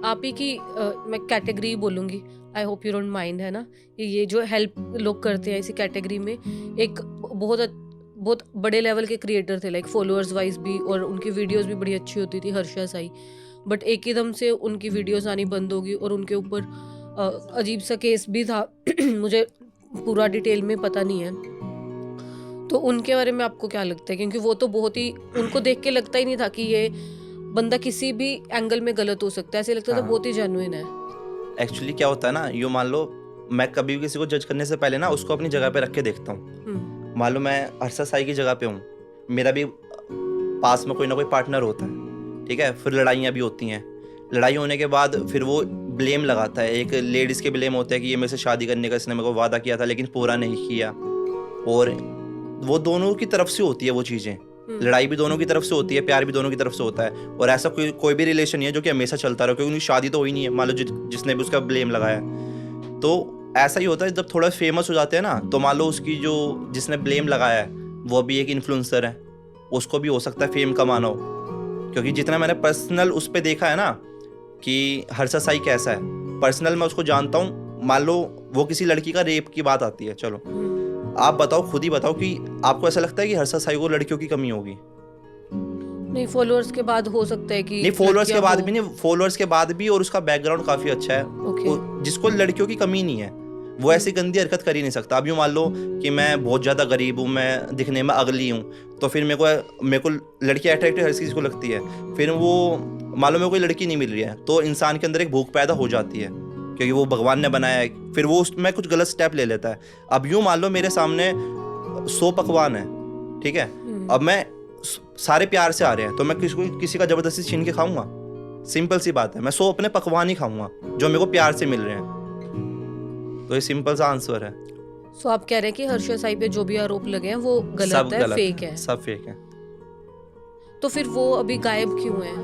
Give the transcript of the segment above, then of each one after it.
आप ही की मैं कैटेगरी बोलूँगी, I hope you don't mind, है ना? कि ये जो हेल्प लोग करते हैं इसी कैटेगरी में, एक बहुत बड़े लेवल के क्रिएटर थे, लाइक फॉलोअर्स वाइज भी, और उनकी वीडियोस भी बड़ी अच्छी होती थी, हर्षा साई। बट एक ही दम से उनकी वीडियोस आनी बंद होगी, और उनके ऊपर अजीब सा केस भी था मुझे पूरा डिटेल में पता नहीं है। तो उनके बारे में आपको क्या लगता है? क्योंकि वो तो बहुत ही, उनको देख के लगता ही नहीं था कि ये बंदा किसी भी एंगल में गलत हो सकता है, ऐसे लगता था हाँ, बहुत ही जेन्युइन है। एक्चुअली क्या होता है ना, यूँ मान लो मैं कभी भी किसी को जज करने से पहले ना उसको अपनी जगह पे रख के देखता हूँ। हम्म। मान लो मैं हर्षा साई की जगह पे हूँ, मेरा भी पास में कोई ना कोई पार्टनर होता है, ठीक है, फिर लड़ाइयाँ भी होती हैं। लड़ाई होने के बाद फिर वो ब्लेम लगाता है, एक लेडीज़ के ब्लेम होते हैं कि ये मेरे से शादी करने का इसने मेरे को वादा किया था लेकिन पूरा नहीं किया। और वो दोनों की तरफ से होती है वो चीज़ें, लड़ाई भी दोनों की तरफ से होती है, प्यार भी दोनों की तरफ से होता है। और ऐसा कोई भी रिलेशन नहीं है जो कि हमेशा चलता रहे, क्योंकि उनकी शादी तो हुई नहीं है, मान लो जिसने भी उसका ब्लेम लगाया। तो ऐसा ही होता है, जब थोड़ा फेमस हो जाते हैं ना, तो मान लो उसकी जो जिसने ब्लेम लगाया है वो भी एक इन्फ्लुएंसर है, उसको भी हो सकता है फेम कमाना हो। क्योंकि जितना मैंने पर्सनल उस पर देखा है ना कि हर्षा साई कैसा है, पर्सनल मैं उसको जानता हूँ। मान लो वो किसी लड़की का रेप की बात आती है, चलो आप बताओ, खुद ही बताओ कि आपको ऐसा लगता है कि हर्षा साई को लड़कियों की कमी होगी? नहीं, फॉलोअर्स के बाद हो सकता है कि नहीं, फॉलोअर्स के लड़कियां बाद हो। भी नहीं, फॉलोअर्स के बाद भी, और उसका बैकग्राउंड काफी अच्छा है। ओके। जिसको लड़कियों की कमी नहीं है वो ऐसी गंदी हरकत कर ही नहीं सकता। अब यूँ मान लो कि मैं बहुत ज्यादा गरीब हूँ, मैं दिखने में अगली हूँ, तो फिर मेरे को लड़की अट्रैक्टिव हर किसी को लगती है। फिर वो मान लो मेरे को कोई लड़की नहीं मिल रही है, तो इंसान के अंदर एक भूख पैदा हो जाती है, क्योंकि वो भगवान ने बनाया है। फिर वो उसमें कुछ गलत स्टेप ले लेता है। अब यूँ मान लो मेरे सामने 100 पकवान है, ठीक है, अब मैं सारे प्यार से आ रहे हैं, तो मैं किसी का जबरदस्ती छीन के खाऊंगा? सिंपल सी बात है, मैं 100 अपने पकवान ही खाऊंगा जो मेरे को प्यार से मिल रहे हैं। तो ये सिंपल सा आंसर है। सो आप कह रहे हैं कि हर्षा साई पे जो भी आरोप लगे हैं वो सब गलत है, गलत फेक है, है। सब फेक है। तो फिर वो अभी गायब क्यों है?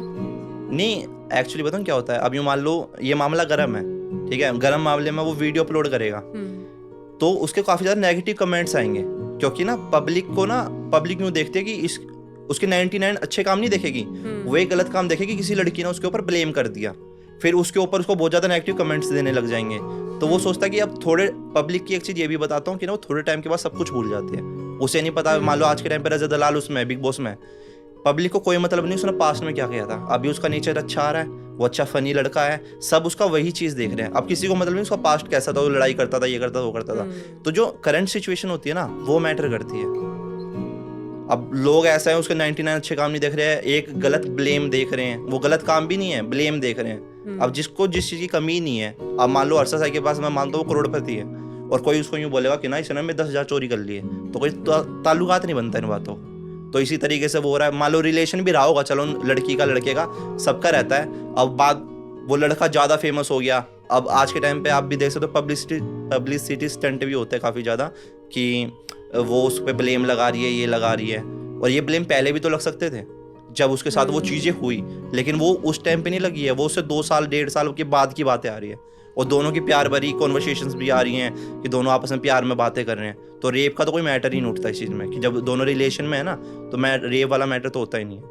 नहीं, एक्चुअली बताऊँ क्या होता है, अब यूँ मान लो ये मामला गर्म है, ठीक है, गर्म मामले में वो वीडियो अपलोड करेगा, तो उसके काफ़ी ज़्यादा नेगेटिव कमेंट्स आएंगे। क्योंकि ना पब्लिक यूँ देखती है कि उसके 99 अच्छे काम नहीं देखेगी, वो एक गलत काम देखेगी, किसी लड़की ने उसके ऊपर ब्लेम कर दिया, फिर उसके ऊपर उसको बहुत ज़्यादा नेगेटिव कमेंट्स देने लग जाएंगे। तो वो सोचता है कि अब थोड़े, पब्लिक की एक चीज़ ये भी बताता हूँ कि ना वो थोड़े टाइम के बाद सब कुछ भूल जाती है। उसे नहीं पता, मान लो आज के टाइम पर रज़ा दलाल उसमें बिग बॉस में, पब्लिक को कोई मतलब नहीं उसने पास्ट में क्या किया था, अभी उसका नेचर अच्छा आ रहा है, वो अच्छा फनी लड़का है, सब उसका वही चीज़ देख रहे हैं। अब किसी को मतलब नहीं उसका पास्ट कैसा था, वो लड़ाई करता था, ये करता था, वो करता था। तो जो करंट सिचुएशन होती है ना, वो मैटर करती है। अब लोग ऐसा है उसके 99 अच्छे काम नहीं देख रहे हैं, एक गलत ब्लेम देख रहे हैं, वो गलत काम भी नहीं है, ब्लेम देख रहे हैं। अब जिसको जिस चीज़ की कमी नहीं है, अब मान लो हर्षा साई के पास मैं मानता हूँ वो करोड़पति है, और कोई उसको यूँ बोलेगा कि ना इसने में 10,000 चोरी कर लिए, तो कोई ताल्लुकात नहीं बनता इन बातों। तो इसी तरीके से वो हो रहा है। मान लो रिलेशन भी रहा होगा, चलो लड़की का लड़के का सबका रहता है, अब बात वो लड़का ज़्यादा फेमस हो गया। अब आज के टाइम पे आप भी देख सकते हो, पब्लिसिटी स्टंट भी होते हैं काफ़ी ज़्यादा, कि वो उस पर ब्लेम लगा रही है, ये लगा रही है। और ये ब्लेम पहले भी तो लग सकते थे जब उसके साथ वो चीज़ें हुई, लेकिन वो उस टाइम पे नहीं लगी है, वो उससे 2 साल 1.5 साल के बाद की बातें आ रही है, और दोनों की प्यार भरी कॉन्वर्सेशंस भी आ रही हैं कि दोनों आपस में प्यार में बातें कर रहे हैं। तो रेप का तो कोई मैटर ही नहीं उठता इस चीज़ में, कि जब दोनों रिलेशन में है ना, तो रेप वाला मैटर तो होता ही नहीं है।